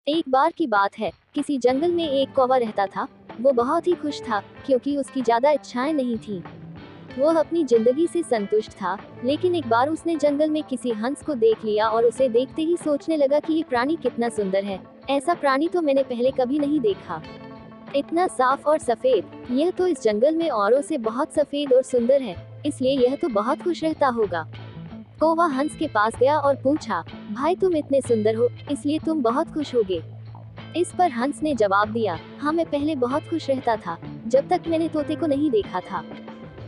एक बार की बात है, किसी जंगल में एक कौवा रहता था। वो बहुत ही खुश था, क्योंकि उसकी ज्यादा इच्छाएं नहीं थी। वो अपनी जिंदगी से संतुष्ट था। लेकिन एक बार उसने जंगल में किसी हंस को देख लिया और उसे देखते ही सोचने लगा कि ये प्राणी कितना सुंदर है। ऐसा प्राणी तो मैंने पहले कभी नहीं देखा। इतना साफ और सफेद, यह तो इस जंगल में औरों से बहुत सफेद और सुंदर है, इसलिए यह तो बहुत खुश रहता होगा। कौवा हंस के पास गया और पूछा, भाई तुम इतने सुंदर हो, इसलिए तुम बहुत खुश होगे। इस पर हंस ने जवाब दिया, हाँ मैं पहले बहुत खुश रहता था, जब तक मैंने तोते को नहीं देखा था।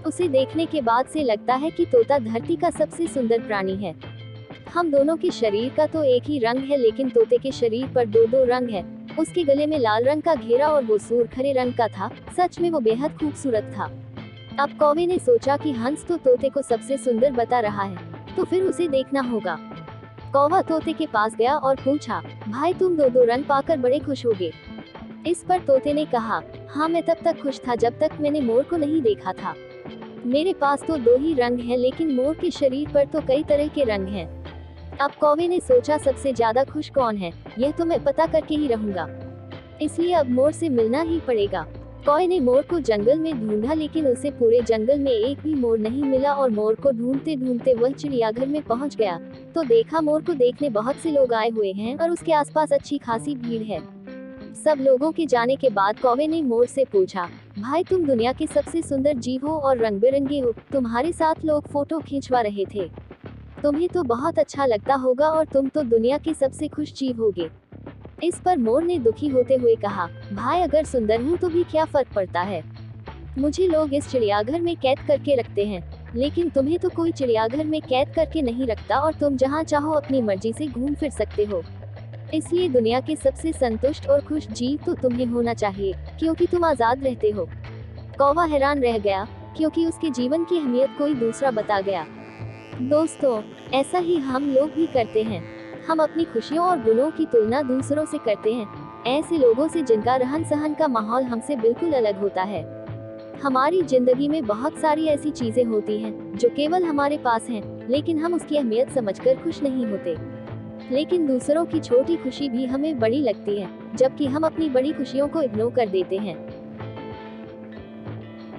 उसे देखने के बाद से लगता है कि तोता धरती का सबसे सुंदर प्राणी है। हम दोनों के शरीर का तो एक ही रंग है, लेकिन तोते के शरीर पर दो दो रंग है। उसके गले में लाल रंग का घेरा और वो सूरखरे रंग का था। सच में वो बेहद खूबसूरत था। अब कौवे ने सोचा कि हंस तो तोते को सबसे सुंदर बता रहा है, तो फिर उसे देखना होगा। कौवा तोते के पास गया और पूछा, भाई तुम दो दो रंग पाकर बड़े खुश होगे। इस पर तोते ने कहा, हाँ मैं तब तक खुश था जब तक मैंने मोर को नहीं देखा था। मेरे पास तो दो ही रंग हैं, लेकिन मोर के शरीर पर तो कई तरह के रंग हैं। अब कौवे ने सोचा, सबसे ज्यादा खुश कौन है, यह तो मैं पता करके ही रहूंगा। इसलिए अब मोर से मिलना ही पड़ेगा। कौवे ने मोर को जंगल में ढूंढा, लेकिन उसे पूरे जंगल में एक भी मोर नहीं मिला और मोर को ढूंढते ढूंढते वह चिड़ियाघर में पहुंच गया। तो देखा, मोर को देखने बहुत से लोग आए हुए हैं और उसके आसपास अच्छी खासी भीड़ है। सब लोगों के जाने के बाद कौवे ने मोर से पूछा, भाई तुम दुनिया के सबसे सुंदर जीव हो और रंग बिरंगे हो, तुम्हारे साथ लोग फोटो खिंचवा रहे थे। तुम्हें तो बहुत अच्छा लगता होगा और तुम तो दुनिया के सबसे खुश जीव होगे। इस पर मोर ने दुखी होते हुए कहा, भाई अगर सुंदर हूँ तो भी क्या फर्क पड़ता है। मुझे लोग इस चिड़ियाघर में कैद करके रखते हैं, लेकिन तुम्हें तो कोई चिड़ियाघर में कैद करके नहीं रखता और तुम जहाँ चाहो अपनी मर्जी से घूम फिर सकते हो। इसलिए दुनिया के सबसे संतुष्ट और खुश जीव तो तुम्हें होना चाहिए, क्योंकि तुम आजाद रहते हो। कौवा हैरान रह गया, क्योंकि उसके जीवन की अहमियत कोई दूसरा बता गया। दोस्तों, ऐसा ही हम लोग भी करते हैं। हम अपनी खुशियों और गुणों की तुलना दूसरों से करते हैं, ऐसे लोगों से जिनका रहन सहन का माहौल हमसे बिल्कुल अलग होता है। हमारी जिंदगी में बहुत सारी ऐसी चीजें होती हैं जो केवल हमारे पास हैं, लेकिन हम उसकी अहमियत समझकर खुश नहीं होते। लेकिन दूसरों की छोटी खुशी भी हमें बड़ी लगती है, जबकि हम अपनी बड़ी खुशियों को इग्नोर कर देते हैं।